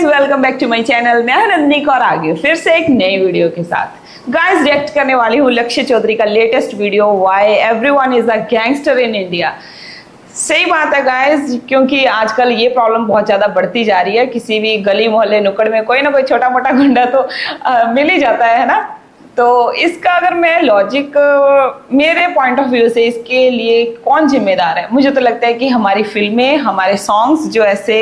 Guys welcome back to my channel. मैं हूं नंदनिक और आगे फिर से एक नई वीडियो के साथ गाइज रिएक्ट करने वाली हूँ लक्ष्य चौधरी का latest video why everyone is a gangster in India. सही बात है गाइज, क्योंकि आजकल ये प्रॉब्लम बहुत ज्यादा बढ़ती जा रही है। किसी भी गली मोहल्ले नुक्कड़ में कोई ना कोई छोटा मोटा गुंडा तो मिल ही जाता है ना। तो इसका अगर मैं लॉजिक मेरे पॉइंट ऑफ व्यू से इसके लिए कौन जिम्मेदार है, मुझे तो लगता है कि हमारी फिल्में, हमारे सॉन्ग्स जो ऐसे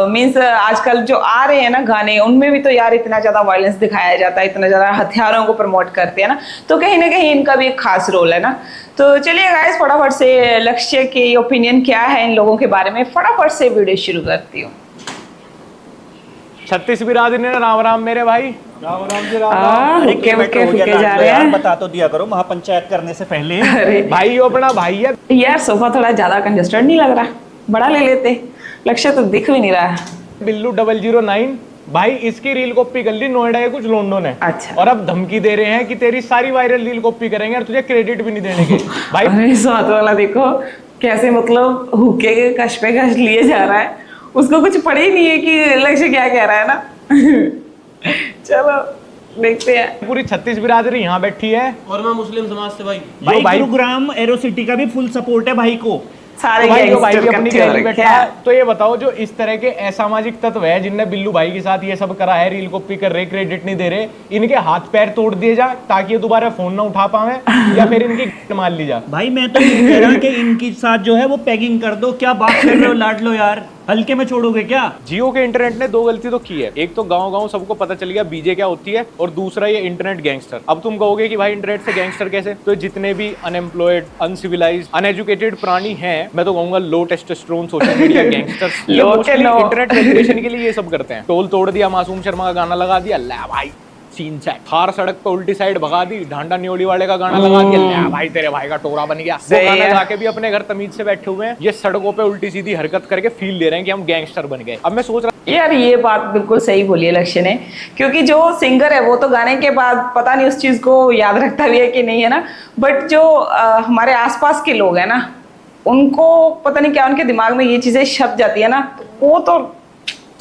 मीन्स आजकल जो आ रहे हैं ना गाने, उनमें भी तो यार इतना ज़्यादा वायलेंस दिखाया जाता है, इतना ज़्यादा हथियारों को प्रमोट करते हैं ना, तो कहीं ना कहीं इनका भी एक खास रोल है ना। तो चलिए गाइस फटाफट से लक्ष्य के ओपिनियन क्या है इन लोगों के बारे में, फटाफट से वीडियो शुरू करती हूँ। 36 बिरादरी ने राम राम मेरे भाई। राम राम जी राम। फुके जा रहे हैं। बता तो दिया करो महापंचायत करने से पहले। अरे भाई वो अपना भाई है यार, सोफा थोड़ा ज्यादा कंजस्टेड नहीं लग रहा, बड़ा ले लेते। लक्ष्य तो दिख भी नहीं रहा है। बिल्लू 009 भाई, इसकी रील कॉपी कर ली नोएडा के कुछ लोंडो ने। अच्छा। और अब धमकी दे रहे हैं कि तेरी सारी वायरल रील कॉपी करेंगे और तुझे क्रेडिट भी नहीं देने के। भाई अरे साथ वाला देखो कैसे, मतलब हुक्के के कश पे कश लिए जा रहा है, उसको कुछ पड़े ही नहीं है कि लक्ष्य क्या कह रहा है ना। चलो देखते हैं। पूरी 36 बिरादरी यहाँ बैठी है और मैं मुस्लिम समाज से भाई भाई गुरुग्राम एरोसिटी का भी फुल सपोर्ट है भाई को। सारे भाई जो भाई भी गैंगस्टर अपनी इकट्ठे हो गैंग रखे बैठा हैं। है। तो ये बताओ, जो इस तरह के असामाजिक तत्व है जिनने बिल्लू भाई के साथ ये सब करा है, रील कॉपी कर रहे, क्रेडिट नहीं दे रहे, इनके हाथ पैर तोड़ दिए जाए ताकि ये दोबारा फोन ना उठा पावे या फिर इनकी मार ली जाए। भाई मैं तो ये कह रहा हूं कि इनके साथ जो है वो पैगिंग कर दो। क्या बात कर रहे हो, लाड लो यार, हल्के में छोड़ोगे क्या? जियो के इंटरनेट ने दो गलती तो की है। एक तो गांव-गांव सबको पता चल गया बीजे क्या होती है, और दूसरा ये इंटरनेट गैंगस्टर। अब तुम कहोगे कि भाई इंटरनेट से गैंगस्टर कैसे? तो जितने भी अनएम्प्लॉयड, अनसिविलाइज्ड, अनएजुकेटेड प्राणी हैं, मैं तो कहूंगा लो टेस्टोस्टेरोन सोशल मीडिया गैंगस्टर्स, ये मोस्टली इंटरनेट रेगुलेशन के लिए ये सब करते हैं। टोल तोड़ दिया, मासूम शर्मा का गाना लगा दिया, ला भाई सीन से थार सड़क पे उल्टी साइड भगा दी, ढांडा न्योली वाले का गाना लगा दिया, ले भाई तेरे भाई का टोरा बन गया। वो गाना गा के भी अपने घर तमीज से बैठे हुए हैं, ये सड़कों पे उल्टी सीधी हरकत करके फील ले रहे हैं कि हम गैंगस्टर बन गए। अब मैं सोच रहा यार ये बात बिल्कुल सही बोली है लक्ष्य ने, क्योंकि जो सिंगर है वो तो गाने के बाद पता नहीं उस चीज को याद रखता भी है कि नहीं है ना, बट जो हमारे आसपास के लोग हैं ना, उनको पता नहीं क्या उनके दिमाग में ये चीजें छप जाती है ना, वो तो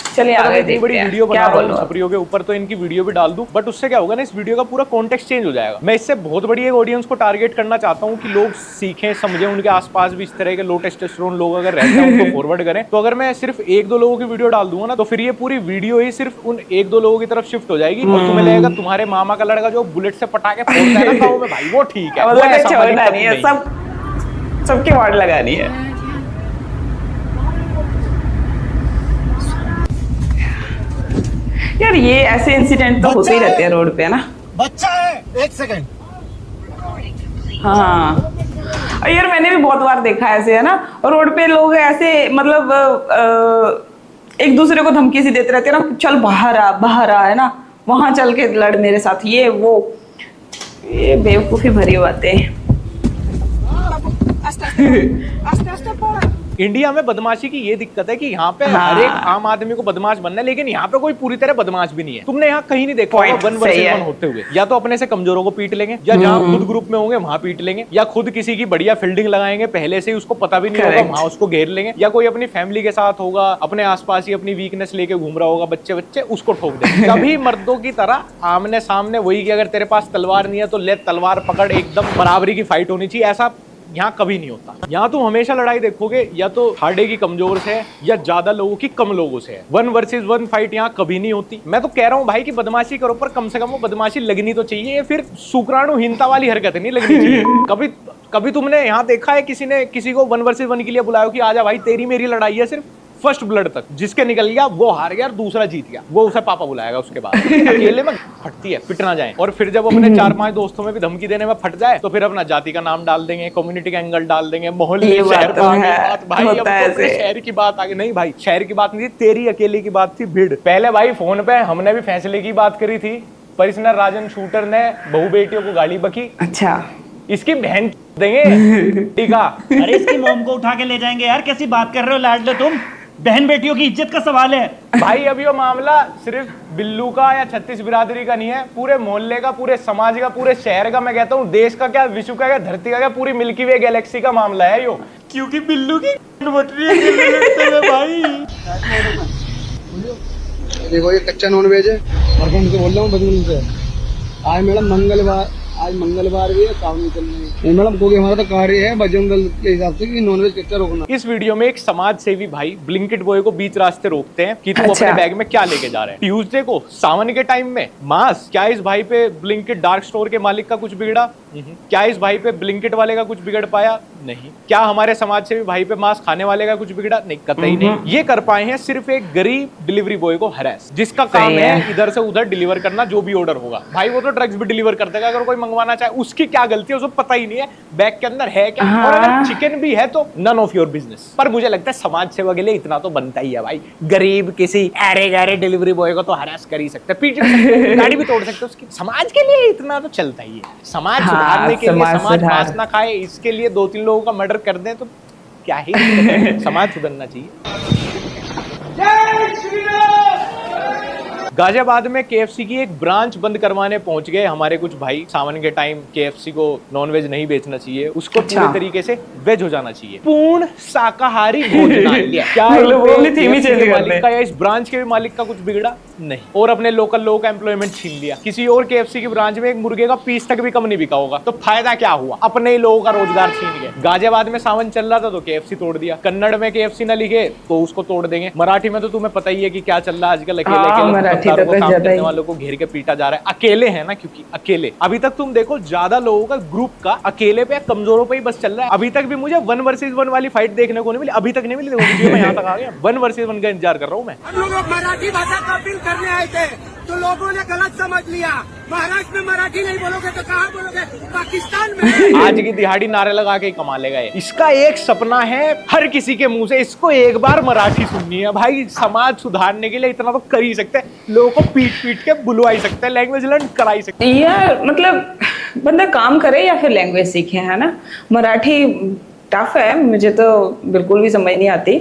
चलिए आगे इतनी बड़ी वीडियो क्या बना बोलूं। छपरियों के ऊपर तो इनकी वीडियो भी डाल दूं, बट उससे क्या होगा ना, इस वीडियो का पूरा कॉन्टेक्स्ट चेंज हो जाएगा। मैं इससे बहुत बड़ी एक ऑडियंस को टारगेट करना चाहता हूं कि लोग सीखें, समझें, उनके आसपास भी इस तरह के लो टेस्टोस्टेरोन लोग अगर रहते हैं उनको फॉरवर्ड करें। तो अगर मैं सिर्फ 1-2 लोगों की वीडियो डाल दूंगा ना, तो फिर ये पूरी वीडियो ही सिर्फ उन 1-2 लोगों की तरफ शिफ्ट हो जाएगी और तुम्हें लगेगा तुम्हारे मामा का लड़का जो बुलेट से पटाखे फोड़ता है ना गाँव में, भाई वो ठीक है, वो ऐसा छोड़ना नहीं है, सबके वार्ड लगानी है। यार ये ऐसे इंसिडेंट तो होते ही रहते हैं रोड पे, है ना। बच्चा है, एक सेकंड। हाँ और यार मैंने भी बहुत बार देखा है ऐसे, है ना, और रोड पे लोग ऐसे मतलब एक दूसरे को धमकी सी देते रहते हैं ना, चल बाहर आ, है ना, वहां चल के लड़ मेरे साथ, ये वो, ये बेवकूफी भरी बातें। इंडिया में बदमाशी की ये दिक्कत है कि यहाँ पे हर एक आम आदमी को बदमाश बनना है, लेकिन यहाँ पे कोई पूरी तरह बदमाश भी नहीं है। तुमने यहाँ कहीं नहीं देखा होगा 1 वर्सेस 1 होते हुए। या तो अपने से कमजोरों को पीट लेंगे, या जहाँ खुद ग्रुप में होंगे वहां पीट लेंगे, या खुद किसी की बढ़िया फील्डिंग लगाएंगे, पहले से ही उसको पता भी नहीं होगा, वहां उसको घेर लेंगे, या कोई अपनी फैमिली के साथ होगा, अपने आसपास ही अपनी वीकनेस लेके घूम रहा होगा, बच्चे उसको ठोक देंगे। कभी मर्दों की तरह आमने सामने वही कि अगर तेरे पास तलवार नहीं है तो ले तलवार पकड़, एकदम बराबरी की फाइट होनी चाहिए, ऐसा यहाँ कभी नहीं होता। यहाँ तुम हमेशा लड़ाई देखोगे या तो हार्डे की कमजोर से है या ज्यादा लोगों की कम लोगों से है। 1 वर्सेस 1 फाइट यहाँ कभी नहीं होती। मैं तो कह रहा हूँ भाई कि बदमाशी करो, पर कम से कम वो बदमाशी लगनी तो चाहिए, फिर शुक्राणुहीनता वाली हरकत नहीं लगनी चाहिए। कभी तुमने यहाँ देखा है किसी ने किसी को 1 वर्सेस 1 के लिए बुलाया कि आजा भाई तेरी मेरी लड़ाई है सिर्फ फर्स्ट ब्लड तक, जिसके निकल गया वो हार गया और दूसरा जीत गया, वो उसे पापा बुलाएगा उसके बाद। अकेले में फटती है, पिट ना जाए। और फिर जब अपने 4-5 दोस्तों में भी धमकी देने में फट जाए तो फिर अपना जाति का नाम डाल देंगे, कम्युनिटी का एंगल डाल देंगे, मोहल्ले शहर का बात। भाई अब तो शहर की बात आ गई। नहीं भाई शहर की बात नहीं थी, तेरी अकेले की बात थी भीड़। पहले भाई फोन पे हमने भी फैसले की बात करी थी, पर इस राजन शूटर ने बहू बेटियों को गाली बकी। अच्छा इसकी बहन देंगे ठीक है। अरे इसकी मोम को उठा के ले जाएंगे यार, कैसी बात कर रहे हो लाड लो तुम? बहन बेटियों की इज्जत का सवाल है भाई। अब ये मामला सिर्फ बिल्लू का या 36 बिरादरी का नहीं है, पूरे मोहल्ले का, पूरे समाज का, पूरे शहर का, मैं कहता हूँ देश का क्या, विश्व का क्या, धरती का क्या, पूरी मिल्की वे गैलेक्सी का मामला है यो। क्योंकि बिल्लू की बट रही है भाई। देखो ये कच्चा नॉन वेज है और मैं उनसे बोल रहा हूँ बदमिल से आज मैडम आज मंगलवार भी है, काम नहीं चल रही है मैडम, क्योंकि हमारा तो कार्य है बजरंग दल के हिसाब से कि नॉनवेज कच्चा रोकना। इस वीडियो में एक समाज सेवी भाई ब्लिंकिट बॉय को बीच रास्ते रोकते हैं कि तुम अच्छा। अपने बैग में क्या लेके जा रहे हैं। ट्यूसडे को सावन के टाइम में मांस, क्या इस भाई पे ब्लिंकिट डार्क स्टोर के मालिक का कुछ बिगड़ा? क्या इस भाई पे ब्लिंकिट वाले का कुछ बिगड़ पाया? नहीं। क्या हमारे समाज सेवी भाई पे मांस खाने वाले का कुछ बिगड़ा? नहीं, कतई नहीं। ये कर पाए हैं सिर्फ एक गरीब डिलीवरी बॉय को हरास, जिसका काम है इधर से उधर डिलीवर करना जो भी ऑर्डर होगा। भाई वो तो ड्रग्स भी डिलीवर कर देगा, अगर कोई मंगवाना चाहे उसकी क्या गलती है उसको पता ही नहीं है बैग के अंदर है क्या। और अगर चिकन भी है तो नन ऑफ योर बिजनेस। पर मुझे लगता है समाज सेवा के लिए इतना तो बनता ही है भाई, गरीब किसी अरे गहरे डिलीवरी बॉय को तो हरास कर ही सकते, पीट गाड़ी भी तोड़ सकते उसकी। समाज के लिए इतना तो चलता ही है। समाज सुधारने के लिए, समाज मांस ना खाए इसके लिए 2-3 लोगों का मर्डर कर दें तो क्या ही समाज सुधरना चाहिए। गाजियाबाद में केएफसी की एक ब्रांच बंद करवाने पहुंच गए हमारे कुछ भाई। सावन के टाइम केएफसी को नॉनवेज नहीं बेचना चाहिए, उसको पूरे तरीके से वेज हो जाना चाहिए, पूर्ण शाकाहारी भोजनालय। क्या मालिक का या इस ब्रांच के भी मालिक का कुछ बिगड़ा? नहीं। और अपने लोकल लोगों का एम्प्लॉयमेंट छीन लिया। किसी और केएफसी की ब्रांच में एक मुर्गे का पीस तक भी कम नहीं बिका होगा, तो फायदा क्या हुआ? अपने ही लोगों का रोजगार छीन गए। गाजियाबाद में सावन चल रहा था तो केएफसी तोड़ दिया। कन्नड़ में केएफसी ना लिखे तो उसको तोड़ देंगे। मराठी में तो तुम्हें पता ही है कि क्या चल रहा है आजकल। अकेले काम करने वालों को घेर के पीटा जा रहा है। अकेले है ना, क्योंकि अकेले अभी तक तुम देखो ज्यादा लोगों का ग्रुप का अकेले पे कमजोरों पे ही बस चल रहा है। अभी तक भी मुझे 1 वर्सेस 1 वाली फाइट देखने को नहीं मिली, अभी तक नहीं मिली। देखो वीडियो में यहाँ तक आ गया, 1 वर्सेस 1 का इंतजार कर रहा हूँ मैं। हम लोग मराठी भाषा का अपील करने आए थे तो लोगों ने गलत समझ लिया। महाराष्ट्र में मराठी नहीं बोलोगे तो कहाँ बोलोगे? पाकिस्तान में। आज की दिहाड़ी नारे लगा के कमा लेगा ये। इसका एक सपना है हर किसी के मुंह से, इसको एक बार मराठी सुननी है। भाई समाज सुधारने के लिए इतना तो कर ही सकते हैं, लोगों को पीट पीट के बुलवा ही सकते हैं, लैंग्वेज लर्न करा ही सकते हैं। यार मतलब बंदा काम करे या फिर लैंग्वेज सीखे, है ना। मराठी टफ है, मुझे तो बिल्कुल भी समझ नहीं आती,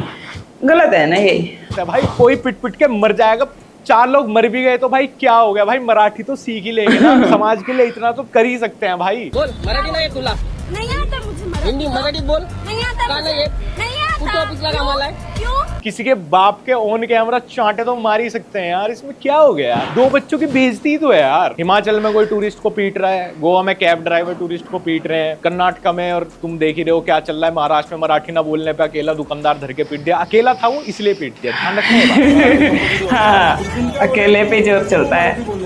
गलत है ना यही। भाई कोई पिट पिट के मर जाएगा, 4 लोग मर भी गए तो भाई क्या हो गया? भाई मराठी तो सीख ही लेंगे ना। समाज के लिए इतना तो कर ही सकते हैं भाई। बोल मराठी नाही तुला? नहीं आता मुझे मराठी। हिंदी मराठी बोल। नहीं आता का नाही येत? नहीं कुठं आता। ऑफिसला कामाला आहे? क्यों? किसी के बाप के ऑन कैमरा चांटे तो मार ही सकते हैं यार, इसमें क्या हो गया यार? 2 बच्चों की बेइज्जती तो है यार। हिमाचल में कोई टूरिस्ट को पीट रहा है, गोवा में कैब ड्राइवर टूरिस्ट को पीट रहे हैं, कर्नाटका में और तुम देख ही रहे हो क्या चल रहा है। महाराष्ट्र में मराठी ना बोलने पे अकेला दुकानदार धर के पीट दिया। अकेला था वो इसलिए पीट दिया, ध्यान रखने। हाँ, अकेले पे जोर चलता है।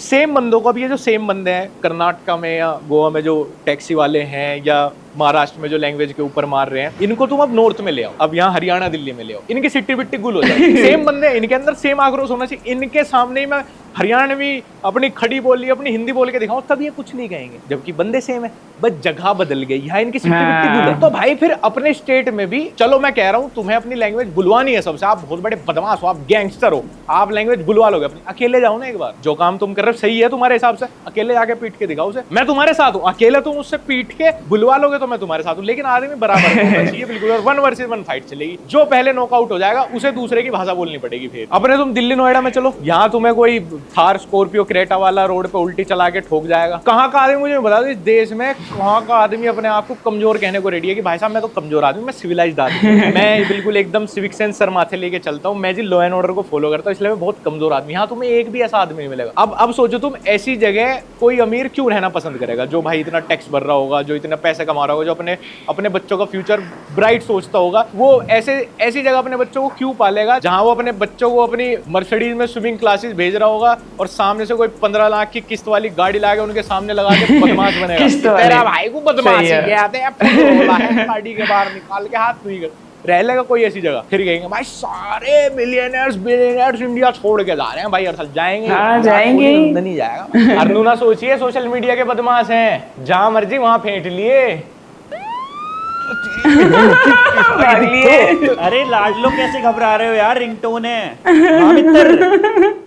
सेम बंदों को, अब ये जो सेम बंदे हैं कर्नाटका में या गोवा में जो टैक्सी वाले हैं या महाराष्ट्र में जो लैंग्वेज के ऊपर मार रहे हैं, इनको तुम अब नॉर्थ में ले आओ, अब यहाँ हरियाणा दिल्ली में ले आओ, इनकी सिट्टी बिट्टी गुल हो जाए। सेम बंदे, इनके अंदर सेम आक्रोश होना चाहिए। इनके सामने ही मैं हरियाणवी अपनी खड़ी बोली अपनी हिंदी बोल के दिखाऊं तब ये कुछ नहीं कहेंगे, जबकि बंदे सेम है, बस जगह बदल गई। यहाँ इनकी सिट्टी बिट्टी गुल है। तो भाई फिर अपने स्टेट में भी चलो, मैं कह रहा हूँ तुम्हें अपनी लैंग्वेज बुलवानी है सबसे, आप बहुत बड़े बदमाश हो, आप गैंगस्टर हो, आप लैंग्वेज बुलवा लोगे अपनी। अकेले जाओ ना एक बार, जो काम तुम कर रहे हो सही है तुम्हारे हिसाब से, अकेले जाके पीट के दिखाओ उसे। मैं तुम्हारे साथ हूँ, अकेले तुम उससे पीट के बुलवा लोगे तो मैं तुम्हारे साथ हूँ, लेकिन आदमी बराबर होना चाहिए बिल्कुल। और 1 वर्सेस 1 फाइट चलेगी, जो पहले नॉकआउट हो जाएगा उसे दूसरे की भाषा बोलनी पड़ेगी। फिर अपने तुम दिल्ली नोएडा में चलो, यहाँ तुम्हें कोई थार स्कॉर्पियो क्रेटा वाला रोड पे उल्टी चला के ठोक जाएगा। कहाँ का आदमी, मुझे बता दो इस देश में कहाँ का आदमी अपने आप को कमजोर कहने को रेडी है कि भाई साहब मैं तो कमजोर आदमी, मैं सिविलाइज्ड आदमी, मैं बिल्कुल एकदम सिविक सेंस सर माथे लेके चलता हूँ, मैं जी लॉ एंड ऑर्डर को फॉलो करता हूँ, इसलिए मैं बहुत कमजोर आदमी। यहाँ तुम्हें एक भी ऐसा आदमी नहीं मिलेगा। अब सोचो तुम ऐसी जगह कोई अमीर क्यों रहना पसंद करेगा, जो भाई इतना टैक्स भर रहा होगा, जो इतना पैसे कमा रहा होगा, जो अपने बच्चों का फ्यूचर ब्राइट सोचता होगा, वो ऐसी जगह अपने बच्चों को क्यों पालेगा जहां वो अपने बच्चों को अपनी मर्सिडीज में स्विमिंग क्लासेस भेज रहा होगा और सामने से कोई 15 लाख की किस्त वाली गाड़ी लाके उनके सामने लगा के बदमाश बनेगा। तेरा भाई को बदमाशी कहते हैं, गाड़ी के बाहर निकाल के हाथ नहीं कर रह लेगा कोई ऐसी जगह। फिर कहेंगे भाई सारे मिलियनर्स बिलियनर्स इंडिया छोड़ के जा रहे हैं भाई, अर्थात जाएंगे। हाँ, जाएंगे। नहीं जाएगा। अर्नू ना सोचिए सोशल मीडिया के बदमाश हैं, जहां मर्जी वहां फेंट लिए। अरे लाडलो कैसे घबरा रहे हो यार, रिंगटोन है। हाँ मित्र,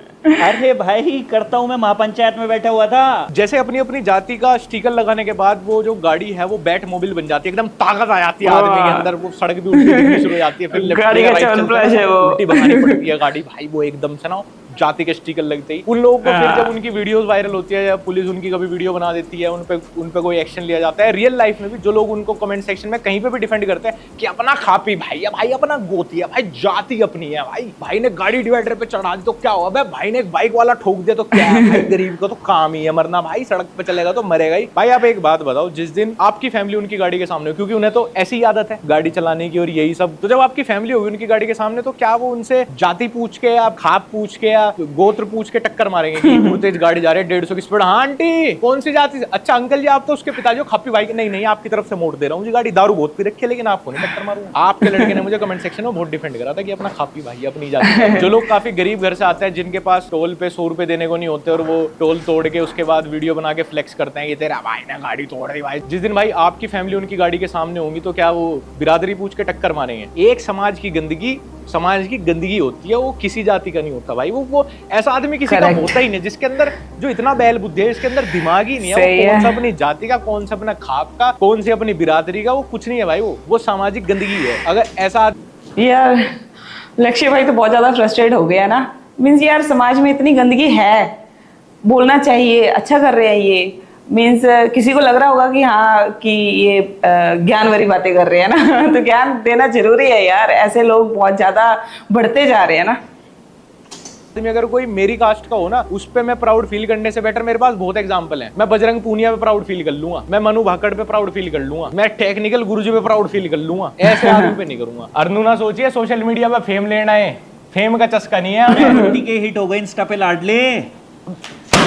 अरे भाई करता हूँ मैं, महापंचायत में बैठा हुआ था। जैसे अपनी अपनी जाति का स्टिकर लगाने के बाद वो जो गाड़ी है वो बैट मोबिल बन जाती है, एकदम ताकत आ जाती है आदमी के अंदर, वो सड़क भी उल्टी दिखनी शुरू हो जाती है, फिर गाड़ी का चलप्लस है वो, उल्टी बनानी पड़ती है गाड़ी भाई, वो एकदम से ना जाति के स्टिकर लगते ही उन लोगों को फिर जब उनकी वीडियोस वायरल होती है या पुलिस उनकी कभी वीडियो बना देती है, उन पे कोई एक्शन लिया जाता है। रियल लाइफ में भी जो लोग उनको कमेंट सेक्शन में कहीं पे भी डिफेंड करते हैं कि अपना खापी भाई है, भाई अपना गोती है, भाई जाति अपनी है, भाई ने गाड़ी डिवाइडर पे चढ़ा दी तो क्या हुआ, भाई ने एक बाइक वाला ठोक दिया तो क्या है, भाई गरीब का तो काम ही है मरना, भाई सड़क पे चलेगा तो मरेगा ही। भाई आप एक बात बताओ, जिस दिन आपकी फैमिली उनकी गाड़ी के सामने हो, क्योंकि उन्हें तो ऐसी आदत है गाड़ी चलाने की और यही सब, तो जब आपकी फैमिली होगी उनकी गाड़ी के सामने तो क्या वो उनसे जाति पूछ के या खाप पूछ के या गोत्र पूछ के टक्कर मारेंगे कि इतनी तेज गाड़ी जा रही है 150 की स्पीड, हाँ आंटी कौन सी जाति से, अच्छा अंकल जी आप तो उसके पिताजी हो, खापी भाई, नहीं आपकी तरफ से मोड़ दे रहा हूँ जी गाड़ी, दारू बहुत पी रखी है लेकिन आपको नहीं टक्कर मारूंगा। आपके लड़के ने मुझे कमेंट सेक्शन में बहुत डिफेंड करा था कि अपना खापी भाई अपनी जाति। जो लोग काफी गरीब घर से आते हैं, जिनके पास टोल पे 100 रुपए देने को नहीं होते और वो टोल तोड़ के उसके बाद वीडियो बना के फ्लेक्स करते हैं कि तेरा भाई ने गाड़ी तोड़ दी भाई, जिस दिन भाई आपकी फैमिली उनकी गाड़ी के सामने होंगी तो क्या वो बिरादरी पूछ के टक्कर मारेंगे। एक समाज की गंदगी होती है, वो किसी जाति का नहीं होता भाई, वो ऐसा आदमी किसी का होता ही नहीं जिसके अंदर जो इतना बैल बुद्धि है, इसके अंदर दिमाग ही नहीं है, कौन सा अपनी जाति का, कौन सा अपना खाप का, कौन सी अपनी बिरादरी का, वो कुछ नहीं है भाई, वो सामाजिक गंदगी है। अगर ऐसा यार लक्ष्य भाई तो बहुत ज्यादा फ्रस्ट्रेट हो गया ना, मीन्स यार समाज में इतनी गंदगी है, बोलना चाहिए, अच्छा कर रहे हैं ये, मीन्स किसी को लग रहा होगा कि हाँ कि ये ज्ञान भरी बातें कर रहे हैं ना तो ज्ञान देना जरूरी है यार, ऐसे लोग बहुत ज्यादा बढ़ते जा रहे हैं ना। अगर कोई मेरी कास्ट का हो ना, उस पे मैं प्राउड फील करने से बेटर मेरे पास बहुत एग्जांपल हैं। मैं बजरंग पूनिया पे प्राउड फील कर लूंगा, मैं मनु भाकड़ पे प्राउड फील कर लूंगा, मैं टेक्निकल गुरुजी पे प्राउड फील कर लूंगा, ऐसे आदमी पे नहीं करूंगा। अर्नु ना सोचिए सोशल मीडिया पे फेम लेना है, फेम का चस्का नहीं है हमें। के हिट हो गए इंस्टा पे लाडले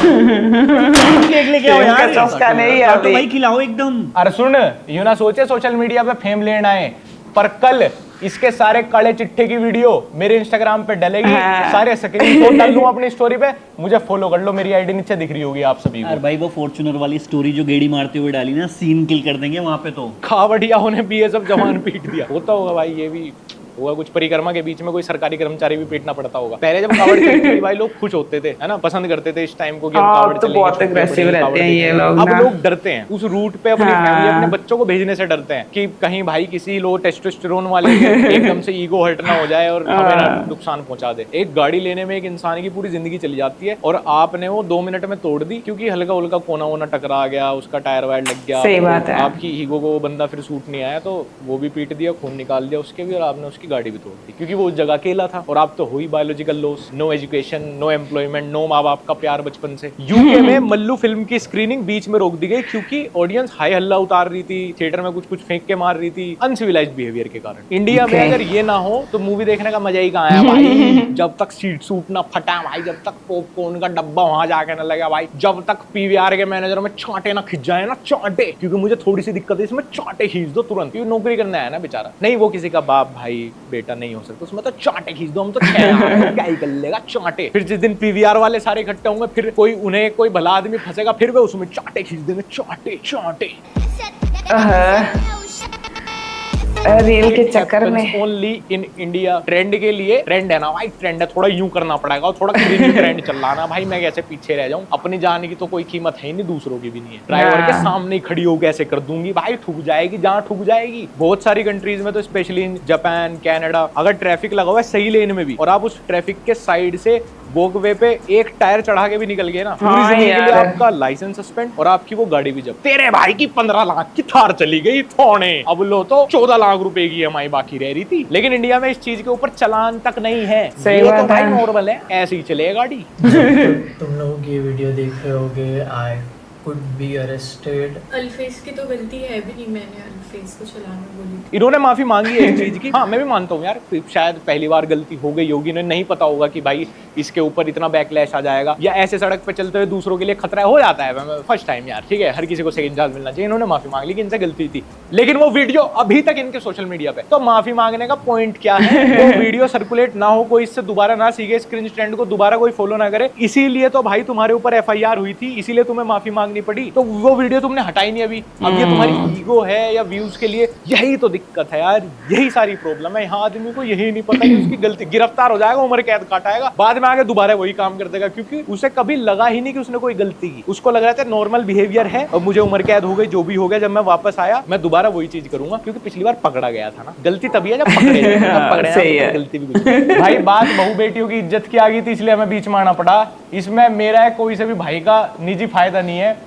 लेके आओ यार, चस्का नहीं है तो भाई खिलाओ एकदम। अरे सुन, यूं ना सोचे सोशल मीडिया पे फेम लेना है, पर कल इसके सारे काले चिट्ठे की वीडियो मेरे इंस्टाग्राम पे डलेगी, सारे स्क्रीनशॉट डाल दूं अपनी स्टोरी पे, मुझे फॉलो कर लो, मेरी आईडी नीचे दिख रही होगी आप सभी को। यार भाई वो फॉर्च्यूनर वाली स्टोरी जो गेड़ी मारते हुए डाली ना, सीन किल कर देंगे वहां पे तो। खावड़िया ने बीएसएफ जवान पीट दिया, होता होगा भाई, ये भी हुआ कुछ परिक्रमा के बीच में कोई सरकारी कर्मचारी भी पीटना पड़ता होगा। पहले जब कावड़ चलती थी भाई लोग खुश होते थे, है ना, पसंद करते थे इस टाइम को कि हम कावड़ तो बहुत एग्रेसिव रहते हैं ये लोग, अब लोग डरते हैं उस रूट पे अपनी फैमिली अपने बच्चों को भेजने से डरते हैं कि कहीं भाई किसी लो टेस्टोस्टेरोन वाले एकदम से ईगो हर्ट ना हो जाए और हमें नुकसान पहुंचा दे। एक गाड़ी लेने में एक इंसान की पूरी जिंदगी चली जाती है और आपने वो 2 मिनट में तोड़ दी क्योंकि हल्का उल्का कोना वोना टकरा गया, उसका टायर वायर लग गया, सही बात है, आपकी ईगो को वो बंदा फिर सूट नहीं आया तो वो भी पीट दिया, खून निकाल दिया उसके भी, और आपने उसकी गाड़ी भी तोड़ दी क्योंकि वो उस जगह अकेला था। और आप तो हुई biological loss, no education, no employment, no माँ बाप का प्यार बचपन से। यूके में मल्लू फिल्म की स्क्रीनिंग बीच में रोक दी गई क्योंकि ऑडियंस हाई हल्ला उतार रही थी, थिएटर में कुछ फेंक के मार रही थी, अनसिविलाइज्ड बिहेवियर के कारण। इंडिया में अगर ये ना हो तो मूवी देखने का मजा ही कहाँ है भाई, जब तक सीट सूट ना फटा भाई, जब तक पॉपकॉर्न का डब्बा वहां जाके ना लगा भाई, जब तक पीवीआर के मैनेजर में चांटे ना खिंच जाए ना, चांटे, क्योंकि मुझे थोड़ी सी दिक्कत है इसमें, चांटे खींच दो तुरंत, क्योंकि नौकरी करना है ना बेचारा, नहीं वो किसी का बाप भाई बेटा नहीं हो सकता, उसमें तो चांटे खींच दो, हम तो क्या ही कर लेगा चांटे। फिर जिस दिन पीवीआर वाले सारे इकट्ठे होंगे फिर कोई भला आदमी फंसेगा, फिर वे उसमें चांटे खींच देंगे, चांटे चांटे। रील के चक्कर में ओनली इन इंडिया। ट्रेंड के लिए, ट्रेंड है ना भाई, ट्रेंड है, थोड़ा यूं करना पड़ेगा और थोड़ा ट्रेंड चल रहा ना भाई, मैं कैसे पीछे रह जाऊं, अपनी जान की तो कोई कीमत है ही नहीं, दूसरों की भी नहीं है। ड्राइवर के सामने खड़ी हो कैसे कर दूंगी भाई, ठुक जाएगी जहां ठुक जाएगी। बहुत सारी कंट्रीज में तो स्पेशली इन जापान, कनाडा, अगर ट्रैफिक लगा हुआ है सही लेन में भी और आप उस ट्रैफिक के साइड से वॉकवे पे एक टायर चढ़ा के भी निकल गए ना, पूरी जिंदगी के लिए आपका लाइसेंस सस्पेंड और आपकी वो गाड़ी भी जब्त। तेरे भाई की 15 लाख की थार चली गई थोड़े, अब लो तो 14 लाख रुपए की EMI बाकी रह रही थी। लेकिन इंडिया में इस चीज के ऊपर चलान तक नहीं है, सही ये बात तो भाई है, नॉर्मल है, ऐसे ही चले गाड़ी। तुम लोग ये वीडियो देख रहे होगे, आई कुड बी अरेस्टेड। अल्फेज की तो गलती है भी नहीं, मैंने अल्फेज को चलाना बोली थी। इन्होंने माफी मांगी है इस चीज की, हाँ मैं भी मानता हूँ यार, शायद पहली बार गलती हो गई होगी, इन्हें नहीं पता होगा कि भाई इसके ऊपर इतना बैकलैश आ जाएगा या ऐसे सड़क पे चलते हुए दूसरों के लिए खतरा हो जाता है फर्स्ट टाइम यार, ठीक है, हर किसी को सेकंड चांस मिलना चाहिए। इन्होंने माफी मांग ली कि इनसे गलती थी, लेकिन वो वीडियो अभी तक इनके सोशल मीडिया पे, तो माफी मांगने का पॉइंट क्या है? वो वीडियो सर्कुलेट ना हो, कोई इससे दोबारा ना सीखे, स्क्रीन ट्रेंड को दोबारा कोई फॉलो ना करे, इसीलिए तो भाई तुम्हारे ऊपर FIR हुई थी, इसीलिए तुम्हें माफी मांगनी मांगनी पड़ी तो वो वीडियो तुमने हटाई नहीं अभी। अब ये तुम्हारी ईगो है या व्यूज के लिए, यही तो दिक्कत है यार, यही सारी प्रॉब्लम है। यहाँ आदमी को यही नहीं पता कि उसकी गलती, गिरफ्तार हो जाएगा, उम्र कैद काटाएगा, बाद में आगे दोबारा वही काम कर देगा, क्योंकि उसे कभी लगा ही नहीं कि उसने कोई गलती की। उसको लग रहा था नॉर्मल बिहेवियर है और मुझे उम्र कैद हो गई, जो भी हो गया, जब मैं वापस आया मैं दोबारा वही चीज करूंगा, क्योंकि पिछली बार पकड़ा गया था ना। गलती तभी है जब पकड़े जाए, तब पकड़े सही है। गलती भी कुछ भाई बात बहू बेटियों की इज्जत की आ गई थी, इसलिए हमें बीच में आना पड़ा। इसमें मेरा कोई से भी भाई का निजी फायदा नहीं है।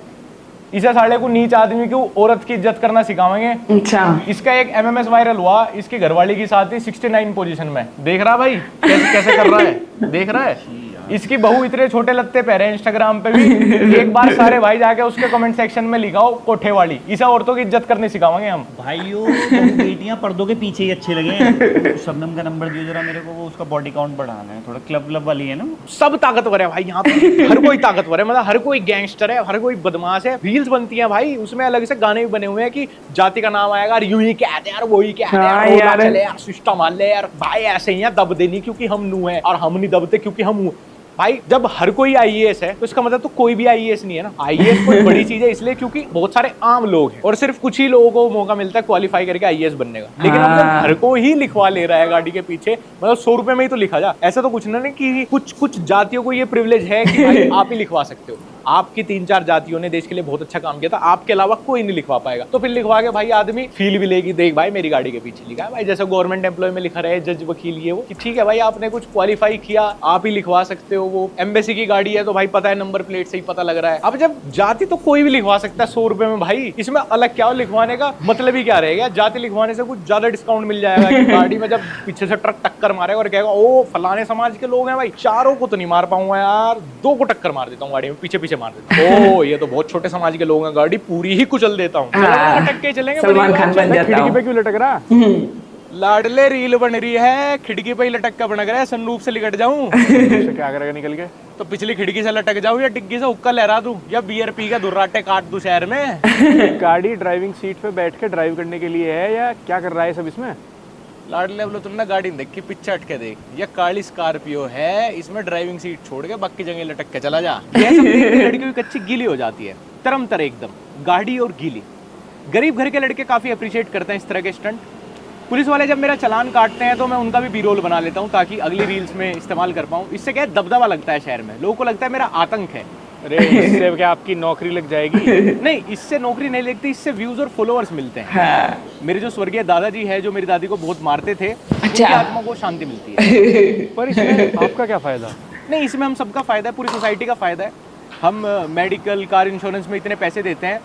इसे साले को नीच आदमी को औरत की इज्जत करना सिखाएंगे। अच्छा, इसका एक MMS वायरल हुआ, इसकी घरवाली की साथ ही 69 पोजीशन में, देख रहा भाई कैसे कर रहा है, देख रहा है। इसकी बहू इतने छोटे लत्ते पहरे इंस्टाग्राम पे भी। एक बार सारे भाई जाके उसके कमेंट सेक्शन में लिखाओ कोठे वाली, इसे औरतों की इज्जत करने सिखाएंगे हम। भाइयों बहु बेटियां पर्दों के पीछे ही अच्छे लगे। शबनम का नंबर दियो जरा मेरे को, वो उसका बॉडी काउंट बढ़ाना है थोड़ा, क्लब वाली है ना। सब ताकतवर है भाई यहाँ पे, हर कोई ताकतवर है, मतलब हर कोई गैंगस्टर है, हर कोई बदमाश है। रील्स बनती हैं भाई, उसमें अलग से गाने भी बने हुए हैं कि जाति का नाम आएगा, यूं ही कहते हैं यार, वही कहते हैं यार, चले यार, सिस्टम मान ले यार भाई, ऐसे ही है, दब देनी क्योंकि हम नू है, और हम नहीं दबते क्योंकि हम भाई। जब हर कोई IAS है तो इसका मतलब तो कोई भी IAS नहीं है ना। IAS कोई बड़ी चीज है इसलिए क्योंकि बहुत सारे आम लोग हैं और सिर्फ कुछ ही लोगों को मौका मिलता है क्वालिफाई करके IAS बनने का। लेकिन अब जब हर को ही लिखवा ले रहा है गाड़ी के पीछे, मतलब 100 रुपए में ही तो लिखा जा। ऐसा तो कुछ नहीं कि कुछ जातियों को ये प्रिविलेज है कि भाई आप ही लिखवा सकते हो। आपकी 3-4 जातियों ने देश के लिए बहुत अच्छा काम किया था, आपके अलावा कोई नहीं लिखवा पाएगा। तो फिर लिखवा के भाई आदमी फील भी लेगी, देख भाई मेरी गाड़ी के पीछे लिखा है भाई, जैसे गवर्नमेंट एम्प्लॉय में लिखा रहे जज वकील ये वो, कि ठीक है भाई आपने कुछ क्वालिफाई किया, आप ही लिखवा सकते हो। वो एम्बेसी की गाड़ी है तो भाई पता है, नंबर प्लेट से ही पता लग रहा है। अब जब जाति तो कोई भी लिखवा सकता है 100 रुपए में भाई, इसमें अलग क्या हो लिखवाने का मतलब ही क्या रहेगा। जाति लिखवाने से कुछ ज्यादा डिस्काउंट मिल जाएगा कि गाड़ी में जब पीछे से ट्रक टक्कर मारेगा और कहेगा ओ फलाने समाज के लोग हैं भाई, 4 को तो नहीं मार पाऊंगा यार, 2 को टक्कर मार देता हूँ गाड़ी में, पीछे मार देता हूँ, ये तो बहुत छोटे समाज के लोग हैं, गाड़ी पूरी ही कुचल देता हूँ। लटक के चलेंगे, सलमान खान बन जाता खिड़की पे क्यों लटक रहा, लाडले रील बन रही है, खिड़की पे ही लटक का बन रहा है, सनरूफ से लिकट जाऊं क्या करेगा निकल के, तो पिछली खिड़की से लटक जाऊं या डिग्गी से हुक्का लहरा दूं या बियर पी के दुर्राटे काट दूं शहर में। गाड़ी ड्राइविंग सीट पे बैठ के ड्राइव करने के लिए है या क्या कर रहा है सब इसमें? लाडले बोलो तुमने गाड़ी देख के पीछे हट के देख, ये काली स्कॉर्पियो है, इसमें ड्राइविंग सीट छोड़ के बाकी जगह लटक के चला जा। ये सब लड़की की कच्ची गीली हो जाती है, तरम तर एकदम गाड़ी और गीली। गरीब घर के लड़के काफी अप्रिशिएट करते हैं इस तरह के स्टंट। पुलिस वाले जब मेरा चालान काटते हैं तो मैं उनका भी रोल बना लेता हूँ ताकि अगली रील्स में इस्तेमाल कर पाऊँ। इससे क्या दबदबा लगता है शहर में, लोगों को लगता है मेरा आतंक है। अरे इससे क्या आपकी नौकरी लग जाएगी? नहीं, इससे नौकरी नहीं लगती, इससे व्यूज और फॉलोअर्स मिलते हैं। हाँ। मेरे जो स्वर्गीय दादाजी है जो मेरी दादी को बहुत मारते थे, उनकी आत्मा को शांति मिलती है। पर इसमें आपका क्या फायदा? नहीं, इसमें हम सबका फायदा है, पूरी सोसाइटी का फायदा है। हम मेडिकल कार इंश्योरेंस में इतने पैसे देते हैं,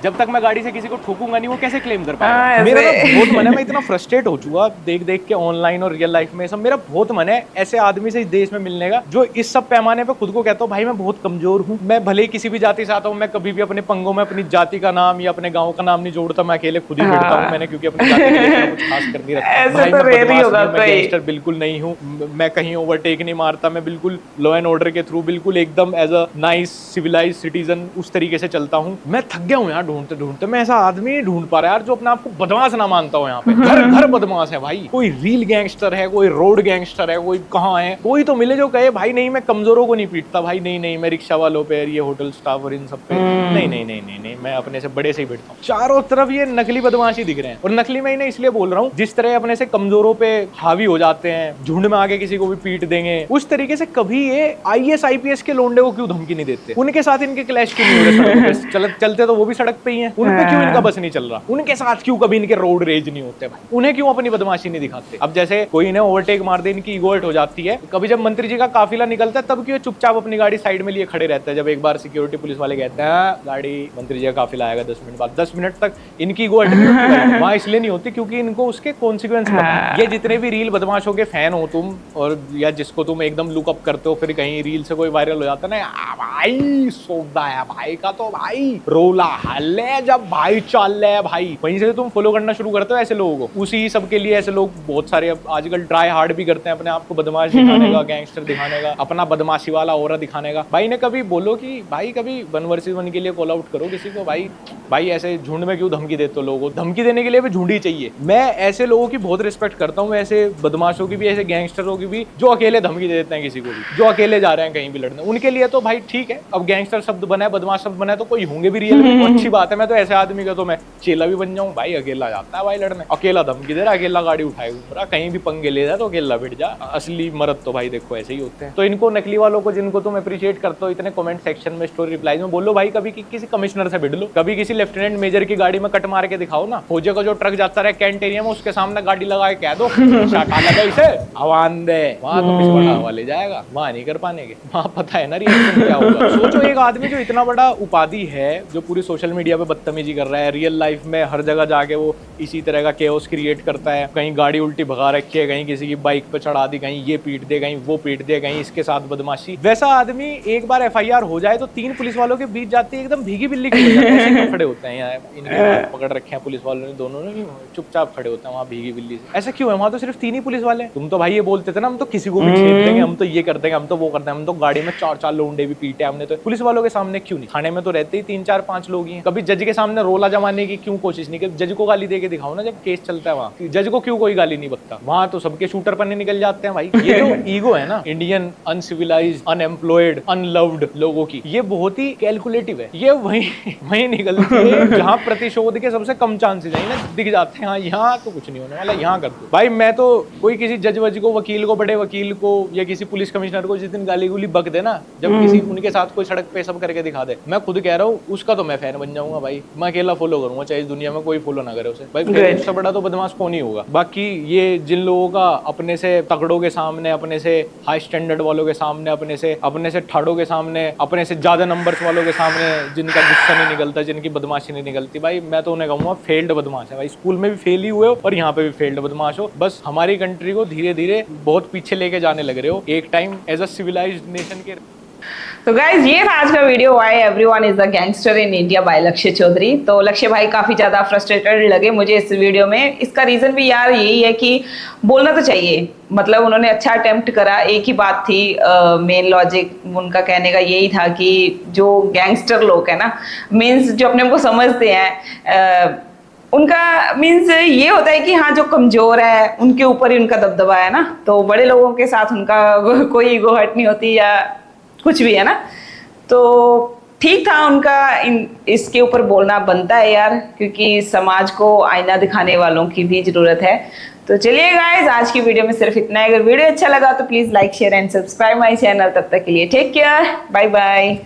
जब तक मैं गाड़ी से किसी को ठोकूंगा नहीं वो कैसे क्लेम कर पाएगा। मेरा तो बहुत मन है, मैं इतना फ्रस्ट्रेट हो चुका देख के ऑनलाइन और रियल लाइफ में सब। मेरा बहुत मन है ऐसे आदमी से इस देश में मिलने का जो इस सब पैमाने पे खुद को कहता हूँ भाई मैं बहुत कमजोर हूँ, मैं भले ही किसी भी जाति से आता हूँ, मैं कभी भी अपने पंगों में अपनी जाति का नाम या अपने गाँव का नाम नहीं जोड़ता, मैं अकेले खुद ही भिड़ता हूँ। मैंने क्योंकि अपनी जाति के लिए कुछ खास कर नहीं रखा, मैं गैंगस्टर बिल्कुल नहीं हूँ, मैं कहीं ओवरटेक नहीं मारता, मैं बिल्कुल लॉ एंड ऑर्डर के थ्रू बिल्कुल एकदम as a nice civilise citizen उस तरीके से चलता हूँ। मैं थक गया हूँ यार ढूंढते ढूंढते, मैं ऐसा आदमी नहीं ढूंढ पा रहा यार जो अपने आप को बदमाश ना मानता हो। यहाँ पे घर बदमाश है भाई, कोई रील गैंगस्टर है, कोई रोड गैंगस्टर है, कोई कहाँ है, कोई तो मिले जो कहे भाई नहीं मैं कमजोरों को नहीं पीटता, भाई नहीं मैं रिक्शा वालों पे, ये होटल स्टाफ और इन सब पे नहीं, मैं अपने से बड़े से ही बैठता हूँ। चारों तरफ ये नकली बदमाशी दिख रहे हैं, और नकली मैं इन्हें इसलिए बोल रहा हूँ जिस तरह अपने से कमजोरों पे हावी हो जाते हैं, झुंड में आगे किसी को भी पीट देंगे, उस तरीके से कभी ये IAS IPS के लोंडे को क्यों धमकी नहीं देते, उनके साथ इनके क्लैश क्यों नहीं हो रहे, चलते तो वो भी सड़क पे ही है, उन पे क्यों इनका बस नहीं चल रहा, उनके साथ क्यों कभी इनके रोड रेज नहीं होते भाई, उन्हें क्यों अपनी बदमाशी नहीं दिखाते। अब जैसे कोई इन्हें ओवरटेक मार दे, इनकी ईगो हर्ट हो जाती है, कभी जब मंत्री जी का काफिला निकलता है तब क्यों चुपचाप अपनी गाड़ी साइड में लिए खड़े रहते हैं। जब एक बार सिक्योरिटी पुलिस वाले कहते हैं गाड़ी मंत्री जी का काफिला आएगा 10 मिनट बाद, 10 मिनट तक इनकी ईगो हर्ट नहीं होती वहां, इसलिए नहीं होती क्योंकि इनको उसके कॉन्सिक्वेंस पता है। ये जितने भी रील बदमाशों के फैन हो तुम, और या जिसको तुम एकदम लुकअप करते हो, फिर कहीं रील से कोई वायरल हो जाता है ना, भाई सौदा है भाई का तो भाई रोला हल ले जब भाई चल ले भाई, वहीं से तुम फॉलो करना शुरू करते हो ऐसे लोगों को। उसी सब के लिए ऐसे लोग बहुत सारे अब आजकल ट्राई हार्ड भी करते हैं अपने आप को बदमाश दिखाने का, गैंगस्टर दिखाने का, अपना बदमाशी वाला ऑरा दिखाने का। भाई ने कभी बोलो कि भाई कभी 1 वर्सेस 1 के लिए कॉल आउट करो किसी को। भाई ऐसे झुंड में क्यों धमकी देते हो लोगों को? धमकी देने के लिए भी झुंड ही चाहिए। मैं ऐसे लोगों की बहुत रिस्पेक्ट करता हूँ, ऐसे बदमाशों की भी, ऐसे गैंगस्टरों की भी, जो अकेले धमकी दे देते हैं किसी को भी, जो अकेले जा रहे हैं कहीं भी लड़ने। उनके लिए तो भाई ठीक है, अब गैंगस्टर शब्द बना है, बदमाश शब्द बना है, तो कोई होंगे भी रियल में, अच्छी बात है। मैं तो ऐसे आदमी का तो मैं चेला भी बन जाऊं। भाई अकेला जाता है भाई लड़ने, अकेला धमकी दे रहा, अकेला गाड़ी उठाए घूम, कहीं भी पंगे ले रहा तो अकेला बैठ जा। असली मर्द तो भाई देखो ऐसे ही होते हैं। तो इनको नकली वालों को, जिनको तुम अप्रिशिएट करते हो इतने, कमेंट सेक्शन में, स्टोरी रिप्लाई में बोलो भाई कभी किसी कमिश्नर से भिड़ लो, कभी किसी लेफ्टिनेंट मेजर की गाड़ी में कट मार के दिखाओ ना। फौजी का जो ट्रक जाता रहे कैंट एरिया में, उसके सामने गाड़ी लगा के कह दो इसे आवान दे, वहां तो पिछवाड़ा हवा ले जाएगा, वहां नहीं कर पाने के, वहां पता है ना रिएक्शन क्या होगा। सोचो एक आदमी जो इतना बड़ा उपाधि है, जो पूरी सोशल मीडिया पे बदतमीजी कर रहा है, रियल लाइफ में हर जगह जाके वो इसी तरह का केओस क्रिएट करता है, कहीं गाड़ी उल्टी भगा रखी है, कहीं किसी की बाइक पे चढ़ा दी, कहीं ये पीट दे, कहीं वो पीट दे, कहीं इसके साथ बदमाशी। वैसा आदमी एक बार FIR हो जाए तो 3 पुलिस वालों के बीच जाते ही एकदम भीगी बिल्ली खड़े होते हैं। यहाँ इनके हाथ पकड़ रखे हैं पुलिस वालों ने, दोनों ने चुपचाप खड़े होते हैं वहाँ भीगी बिल्ली से। ऐसा क्यों है? वहाँ तो सिर्फ 3 ही पुलिस वाले हैं। तुम तो भाई ये बोलते थे ना, हम तो किसी को भी छेद देंगे, हम तो ये कर देंगे, हम तो वो करते हैं, हम तो गाड़ी में 4-4 लोंडे भी पीटे हमने। तो पुलिस वालों के सामने क्यों नहीं? थाने में तो रहते ही 3-4-5 लोग ही हैं। कभी जज के सामने रोला जमाने की क्यों कोशिश नहीं की? जज को गाली दे के दिखाओ ना, जब केस चलता है वहाँ जज को क्यों कोई गाली नहीं बकता? वहाँ तो सबके शूटर पर नहीं निकल जाते हैं भाई। ये जो ईगो है ना इंडियन अनसिविलाइज्ड, अनएम्प्लॉयड, अनलव्ड लोगों की, ये बहुत ही कैलकुलेटिव है। ये वहीं निकलती है जहाँ प्रतिशोध के सबसे कम चांसेस है ना, दिख जाते हैं। हाँ यहाँ तो कुछ नहीं होने वाला, यहाँ कर दो भाई। मैं तो कोई किसी जज वज को, वकील को, बड़े वकील को, या किसी पुलिस कमिश्नर को जिस दिन गाली गुली बक दे ना, जब किसी उनके साथ कोई सड़क पे सब करके दिखा दे, मैं खुद कह रहा हूँ उसका तो मैं फैन बन जाऊंगा भाई। मैं अकेला फॉलो करूंगा, चाहे इस दुनिया में कोई फॉलो ना करे उसे भाई। उससे बड़ा तो बदमाश कौन ही होगा। बाकी ये जिन लोगों का अपने से तगड़ों के सामने, अपने से हाई स्टैंडर्ड वालों के सामने, अपने से ठाड़ों के सामने, अपने से ज्यादा नंबर्स वालों के सामने जिनका गुस्सा नहीं निकलता, जिनकी बदमाशी नहीं निकलती, भाई मैं तो उन्हें कहूंगा फेल्ड बदमाश है भाई। स्कूल में भी फेल ही हुए हो और यहाँ पे भी फेल्ड बदमाश हो। बस हमारी कंट्री को धीरे धीरे बहुत पीछे लेके जाने लग रहे हो, एक time as a civilised nation के। तो गाइज ये था आज का video, why everyone is a gangster in India by Lakshya Chaudhary. तो लक्ष्य भाई काफी ज्यादा फ्रस्ट्रेटेड लगे मुझे इस वीडियो में। इसका रीजन भी यार यही है कि बोलना तो चाहिए, मतलब उन्होंने अच्छा अटेम्प्ट करा। एक ही बात थी, मेन लॉजिक उनका कहने का यही था कि जो गैंगस्टर लोग है ना, मीन्स जो अपने को समझते हैं, उनका मीन्स ये होता है कि हाँ जो कमजोर है उनके ऊपर ही उनका दबदबा है ना, तो बड़े लोगों के साथ उनका कोई ईगो हर्ट नहीं होती या कुछ भी है ना। तो ठीक था उनका इसके ऊपर बोलना बनता है यार, क्योंकि समाज को आईना दिखाने वालों की भी जरूरत है। तो चलिए गाइस आज की वीडियो में सिर्फ इतना है। अगर वीडियो अच्छा लगा तो please like share and subscribe my channel. तब तक के लिए टेक केयर, बाय बाय।